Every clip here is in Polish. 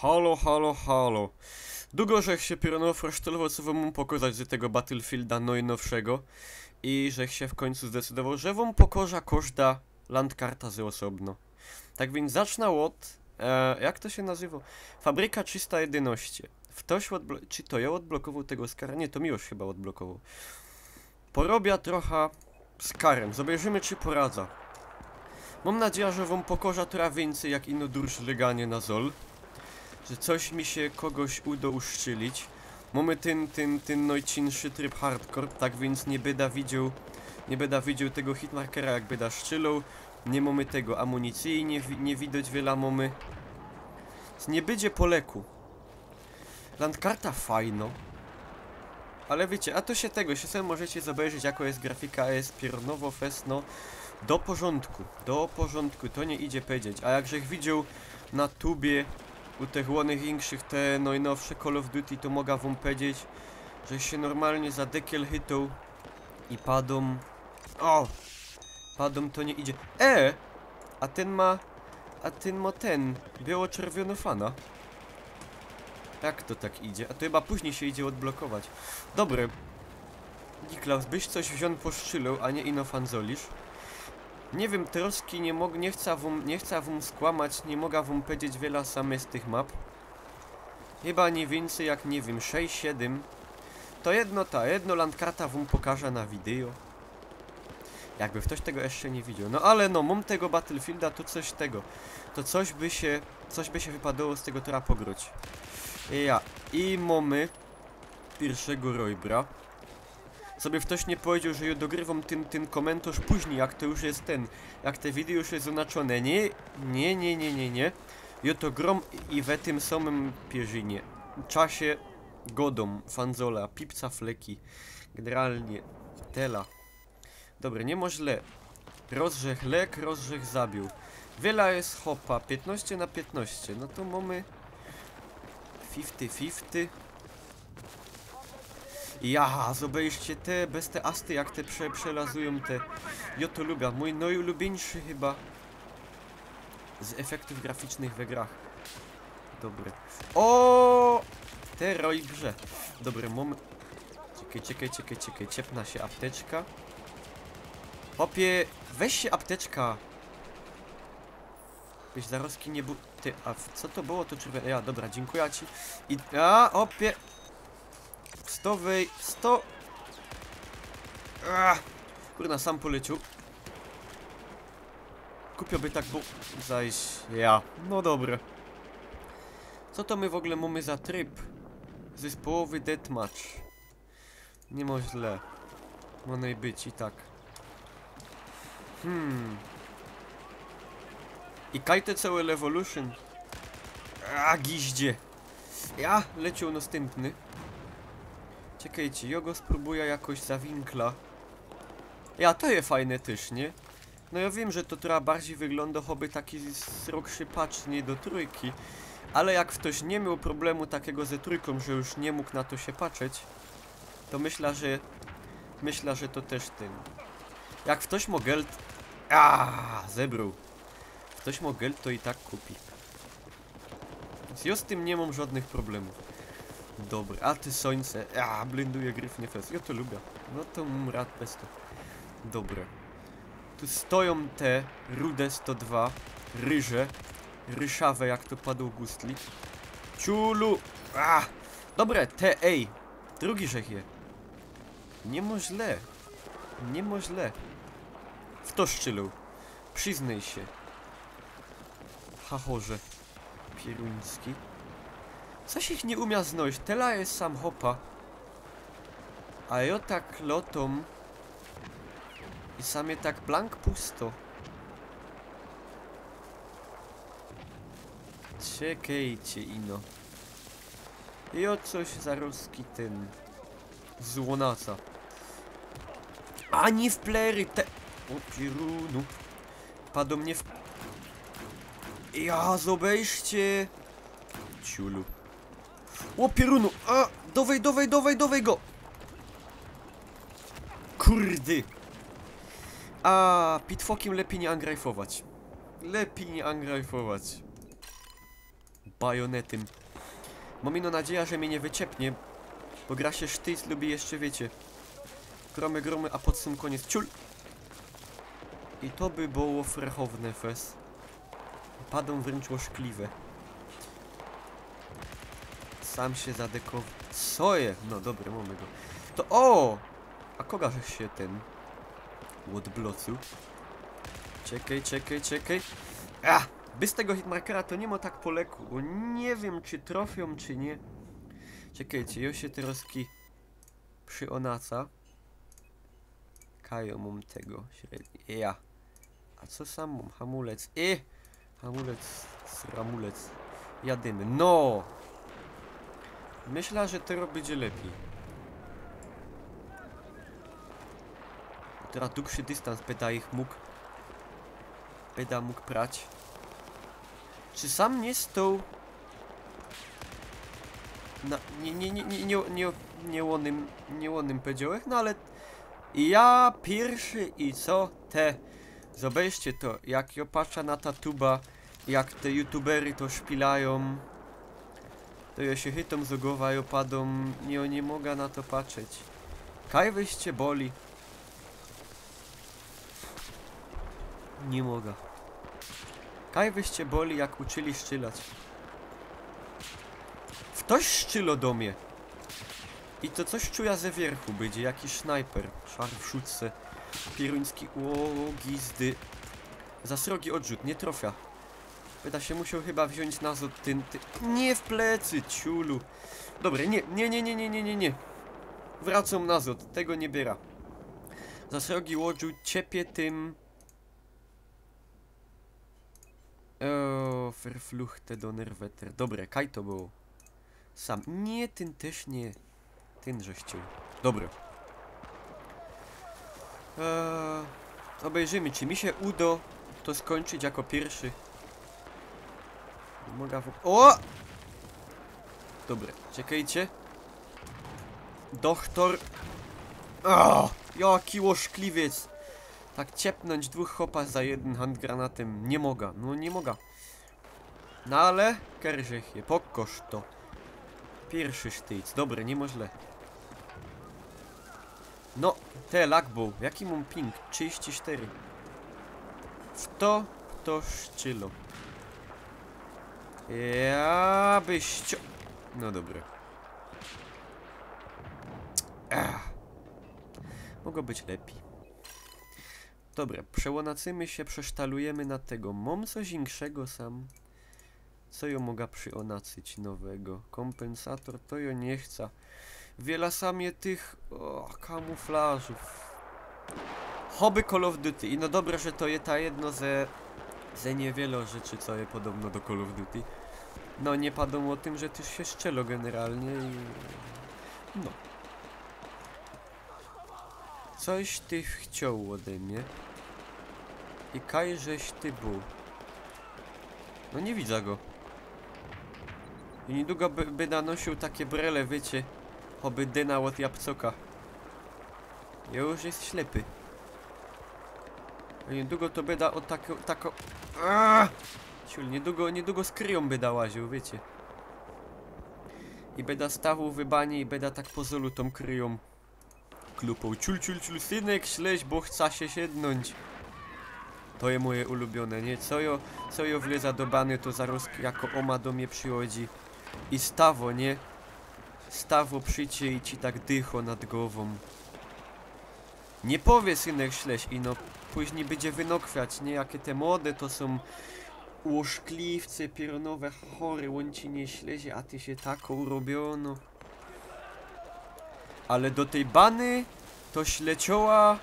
Halo, halo, halo. Długo żech się pierono frasztelował, co wam pokazać z tego Battlefielda najnowszego i żech się w końcu zdecydował, że wam pokorza każda landkarta z osobno. Tak więc zacznę od, jak to się nazywa? Fabryka 311. Czy to ja odblokował tego skara? Nie, to Miłosz chyba odblokował. Porobia trochę z karem. Zobaczymy, czy poradza. Mam nadzieję, że wam pokorza trochę więcej jak ino dursz leganie na zol. Że coś mi się kogoś uda uszczylić. Mamy ten najcięższy tryb hardcore, tak więc nie będę widział tego hitmarkera jak będę szczylał. Nie mamy tego amunicji, nie widać wiele mamy. Nie będzie po leku. Landkarta fajno. Ale wiecie, a to się tego, się sobie możecie zobaczyć jaka jest grafika, jest piernowo fesno. Do porządku, to nie idzie powiedzieć. A jakżech widział na tubie u tych większych, te najnowsze Call of Duty, to mogę wam powiedzieć, że się normalnie za dekiel hitą i padą. O! Padą to nie idzie. A ten ma biało-czerwono fana. Jak to tak idzie? A to chyba później się idzie odblokować. Dobry. Niklaus, byś coś wziął poszczylał, a nie ino fanzolisz. Nie wiem, troszkę nie chcę wam skłamać, nie mogę wam powiedzieć wiele samych z tych map. Chyba nie więcej jak, nie wiem, 6-7. To jedno landkarta wam pokażę na wideo. Jakby ktoś tego jeszcze nie widział. No ale no, mam tego Battlefielda, to coś tego. To coś by się wypadało z tego tora pogróć. I mamy pierwszego Roybra. Sobie ktoś nie powiedział, że ja dogrywam ten komentarz później, jak to już jest jak te wideo już jest oznaczone. Nie. Ja to grom i w tym samym pierzynie. Czasie godą, fanzola, pipca fleki. Generalnie, tela. Dobra, nie ma źle. Rozrzech lek, rozrzech zabił. Wiele jest hopa, 15 na 15. No to mamy 50-50. Ja, zobaczcie te, bez te asty, jak te przelazują te. Ja to lubię, mój najulubieńszy chyba z efektów graficznych we grach. Dobre. O! Te Roybrze. Dobre, moment. Czekaj, ciepna się apteczka. Hopie, weź się apteczka. Byś zaroski nie był. Ty, a co to było to czerwone? Ja, dobra, dziękuję ci. Hopie. 100. Kurna, sam polecił. Kupiłby tak, bo zajść. No dobre. Co to my w ogóle mamy za tryb? Zespołowy deathmatch. Nie ma źle. Ma najbyć i tak. I kajte całe Revolution. Giździe. Leciał następny. Czekajcie, ja go spróbuję jakoś zawinkla. To jest fajne też, nie? No ja wiem, że to trochę bardziej wygląda choby taki srokszy patch, nie do trójki. Ale jak ktoś nie miał problemu takiego ze trójką, że już nie mógł na to się patrzeć, to myślę, że to też ten. Jak ktoś ma geld... zebrał. Ktoś ma geld, to i tak kupi. Więc ja z tym nie mam żadnych problemów. Dobry, a ty słońce. Blinduje gryf, nie fest. Ja to lubię. No to mam rad bez to. Dobre. Tu stoją te rude 102. Ryże. Ryszawe, jak to padł gustlik. Ciulu. Dobre, drugi rzech je. Nie ma źle. W to szczylu. Przyznaj się. Hachorze. Pieruński. Coś ich nie umia znaleźć. Tela jest sam hopa. A ja tak lotom. I samie tak blank pusto. Czekajcie ino. Ja coś zaroski ten. Złonaca. Ani w plery te. O pierunu. Padł mnie w. Zobaczcie. Ciulu. O pierunu! Dawaj go! Kurdy! Pitfokiem lepiej nie angrajfować. bajonetem. Mam ino nadzieję, że mnie nie wyciepnie, bo gra się sztyc lubi jeszcze, wiecie, gromy, a pod tym koniec ciul. I to by było frechowne fes. Padą wręcz łoszkliwe. Sam się zadekował. Co je? No dobra, mamy go. To o! A kogo żeś się ten odblocu? Czekaj. Bez tego hitmarkera to nie ma tak poleku, bo nie wiem czy trofią czy nie. Czekajcie, ja się troski przyonaca. Kajo mam tego średni. Ja. A co sam mam? Hamulec. Hamulec, ramulec. Jadymy. No! Myślę, że teraz będzie lepiej. Teraz dłuższy dystans beda mógł prać. Czy sam nie stał na nie łonym powiedziałeś, no ale ja pierwszy i co te. Zobaczcie to, jak ja patrzę na ta tuba, jak te youtubery to szpilają, to ja się chytom z głowa i opadą, nie mogę na to patrzeć. Kaj wyście boli. Nie mogę. Kaj wyście boli, jak uczyli szczylać. Ktoś szczylo do mnie. I to coś czuja ze wierchu będzie, jakiś snajper. Szar w szutce. Pieruński, gizdy. Za srogi odrzut, nie trofia. Pyta się musiał chyba wziąć nazot nie w plecy, ciulu. Dobra, nie. Wracam nazot, tego nie biera. Za srogi odrzut ciepie tym. Verfluchte Donnerwetter. Dobre, kaj to było? Sam. Nie, ten też nie. Ten żeś chciał. Dobra. Obejrzymy, czy mi się uda to skończyć jako pierwszy. Mogę o! Dobra, czekajcie. Doktor. Jaki łoszkliwiec. Tak ciepnąć dwóch chopa za jeden handgranatem. Nie mogę, no nie mogę. No ale, kerzech je, pokoż to. Pierwszy sztyc, dobre, nie ma źle. No, te lag był. Jaki mam ping? 34. W to szczylo. Ja byś... No dobra. Mogło być lepiej. Dobra, przełonacymy się, przesztalujemy na tego. Mam coś większego sam. Co ją mogę przyonacyć nowego? Kompensator, to ją nie chcę. Wiele samie tych kamuflażów. Hobby Call of Duty. I no dobra, że to jest ta jedno ze niewielu rzeczy, co jest podobno do Call of Duty. No nie padło o tym, że też się szczelo generalnie i... No. Coś ty chciał ode mnie. I kaj żeś ty był. No nie widzę go. I niedługo by nanosił takie brele, wiecie. Oby dyna od jabłcoka. Ja już jest ślepy. A niedługo to by da od tako... Ciul, niedługo z kryją by da łaził, wiecie. I beda stawu wybanie i beda tak pozolu tą kryją klupą. Ciul, synek, śleź, bo chce się siednąć. To jest moje ulubione, nie? Co jo wleza do bany, to zaraz jako oma do mnie przychodzi. I stawo, nie? Stawo przyjdzie i ci tak dycho nad głową. Nie powie synek śleź i no później będzie wynokwiać, nie? Jakie te młode to są łoszkliwce, pieronowe, chory, łącinie ślezie, a ty się tak urobiono. Ale do tej bany to ślecioła,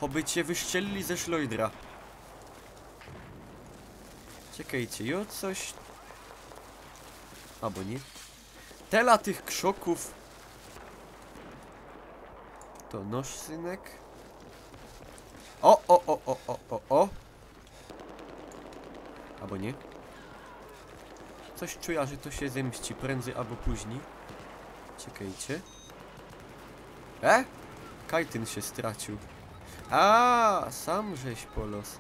oby cię wyszczelili ze szlojdra. Czekajcie, jo coś... Albo nie. Tela tych krzoków. To noż, synek. O. Albo nie. Coś czuję, że to się zemści prędzej albo później. Czekajcie. Kajtyn się stracił. Sam żeś polos.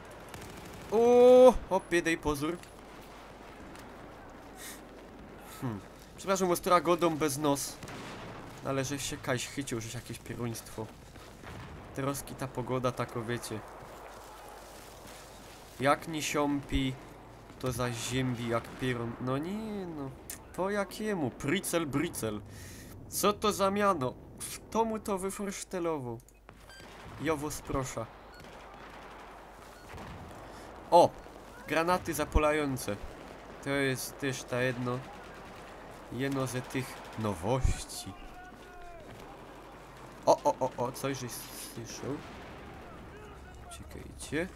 Opie, daj pozór. Przepraszam, ostra godą bez nos. Ale żeś się Kaś chycił, żeś jakieś pieruństwo. Troski ta pogoda, tako wiecie. Jak nie siąpi, to zaś ziębi jak pierun. No nie no. Po jakiemu? Brycel, brycel. Co to za miano? Kto mu to wyforsztelował? Jowo sprosza. O! Granaty zapalające. To jest też ta jedno ze tych nowości. O, coś żeś słyszał. Czekajcie.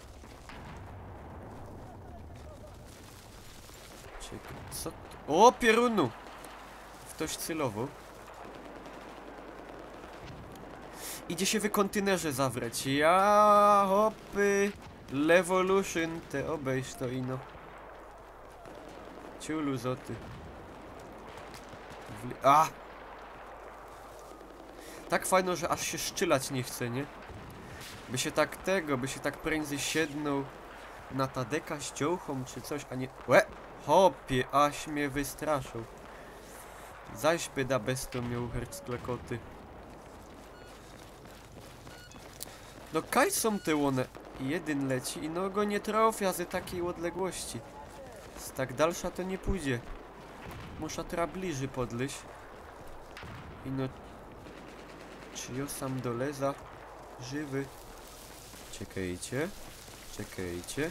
Czekaj, co to? O, pierunu! Ktoś celował. Idzie się w kontenerze zawreć. Ja, hopy. Levolution, te obejść to ino. Ciulu zoty. A! Tak fajno, że aż się szczylać nie chce, nie? By się tak prędzej siednął na Tadeka z dziołchą czy coś, a nie... Łe! Hopie, aż mnie wystraszył. Zaś byda bez to miał herc klekoty. No kaj są te one? Jeden leci i no go nie trafia z takiej odległości. Z tak dalsza to nie pójdzie. Muszę tra bliżej podleźć. I no... Czy ja sam doleza? Żywy. Czekajcie. Czekajcie.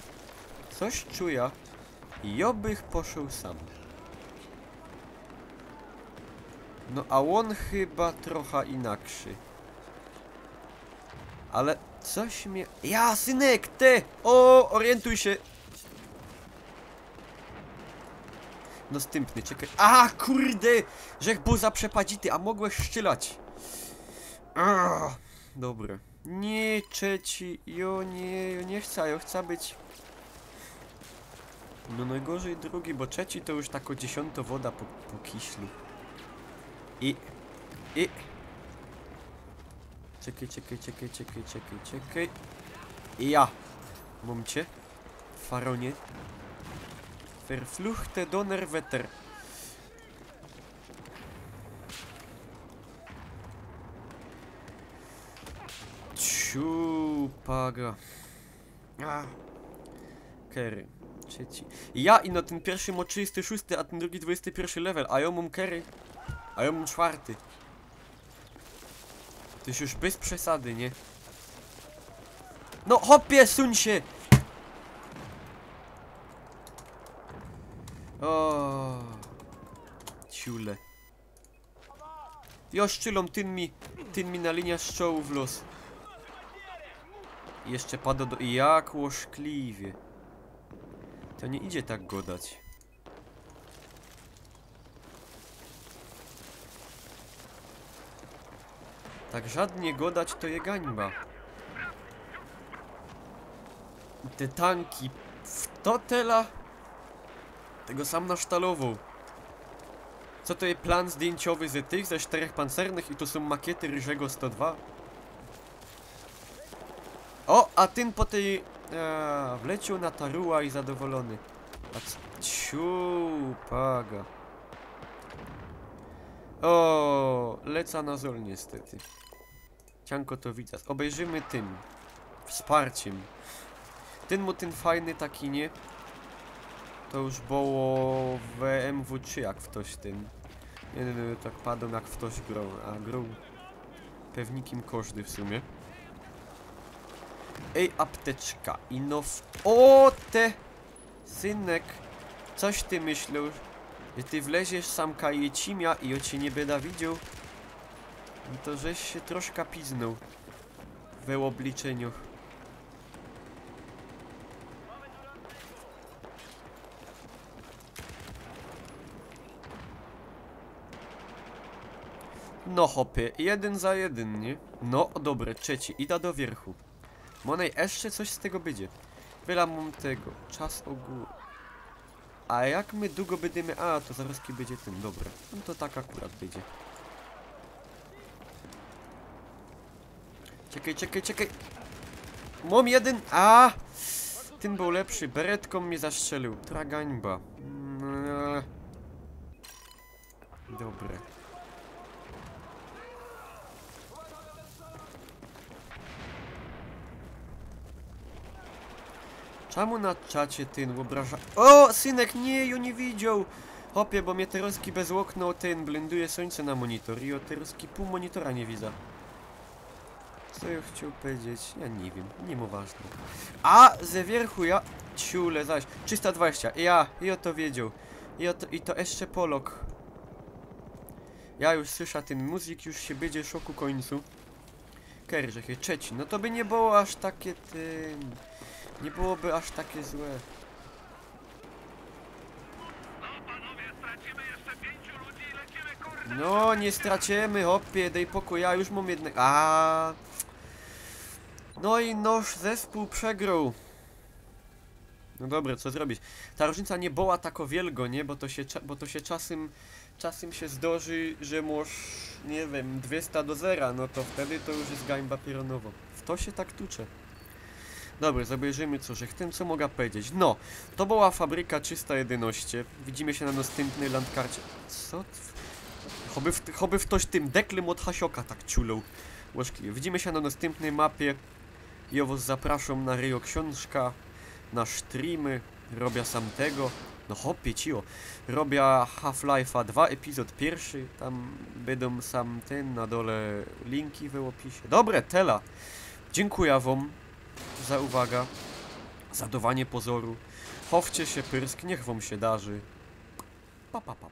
Coś czuję. I ja bych poszedł sam. No a on chyba trochę inakszy. Ale coś mnie... Ja, synek, ty! O, orientuj się! No stępny, czekaj. A, kurde! Żech był zaprzepadzity, a mogłeś szczylać. Dobre. Nie, trzeci. Jo nie chcę, ja chcę być... No najgorzej drugi, bo trzeci to już tako 10 woda po kiślu. I... Czekaj. I ja. Mam cię. Faronie. Verfluchte Donnerwetter. Paga. Kerry. Trzeci. Ja i no ten pierwszy ma 36, a ten drugi 21 level. A ja mam Kerry. A ja mam 4. To jest już bez przesady, nie? No hopie, suń się! O, ciule. Ja szczylą, tyn mi na linia strzału w los. I jeszcze pada do... Jak łoszkliwie. To nie idzie tak godać. Tak żadnie godać to je gańba. Te tanki w totela tego sam nasztalował. Co to jest plan zdjęciowy z tych, ze 4 pancernych i to są makiety Ryżego 102? O, a ten po tej... wleciał na taruła i zadowolony. Paga. O, leca na zol niestety. Cianko to widać. Obejrzymy tym. Wsparciem. Ten fajny taki, nie? To już było w MW3 jak w ktoś tym. Nie, tak padł jak w ktoś grał, a grał pewnikiem każdy w sumie. Ej, apteczka i no o te! Synek, coś ty myślał, że ty wleziesz sam kajecimia i o cię nie będę widział? No to żeś się troszkę piznął we obliczeniu. No hopie, 1 za 1, nie? No dobre, trzeci, idę do wierchu. Monej jeszcze coś z tego będzie. Wiele mam tego, czas ogółu. A jak my długo będziemy... A, to zaraz będzie ten, dobra. No to tak akurat będzie. Czekaj. Mam jeden... A! Ten był lepszy, beretką mnie zastrzelił. Tragańba. Dobre. Czemu na czacie ten obraża... O, synek, nie, ja nie widział! Hopie, bo mnie teroski bez okna ten blenduje słońce na monitor i o teroski pół monitora nie widzę. Co ja chciał powiedzieć? Ja nie wiem, nie mu ważne. A, ze wierchu ja... Ciule zaś, 320, ja to wiedział. I to jeszcze Polok. Ja już słyszę ten muzyk, już się będzie szoku końcu. Kerże, trzeci, no to by nie było aż takie tym... Nie byłoby aż takie złe. No, nie stracimy, hopie, daj pokój, ja już mam jednego. No i nasz zespół przegrał. No dobra, co zrobić? Ta różnica nie była tako wielgo, nie? Bo to się czasem się zdarzy, że masz, nie wiem, 200-0, no to wtedy to już jest gańba pieronowo. W to się tak tucze. Dobra, zobaczymy co, że chcę, co mogę powiedzieć. No, to była Fabryka 311. Widzimy się na następnej landkarcie. Co? Choby w ktoś tym deklem od Hasioka tak ciulał. Łożkliwie. Widzimy się na następnej mapie. I was zapraszam na Rio Książka, na streamy. Robię sam tego. No hopie cio. Robię Half-Life'a 2, epizod pierwszy. Tam będą sam ten, na dole linki w opisie. Dobre, tela. Dziękuję wam za uwagę, za dawanie pozoru. Chowcie się, pyrsk, niech wam się darzy. Pa, pa, pa.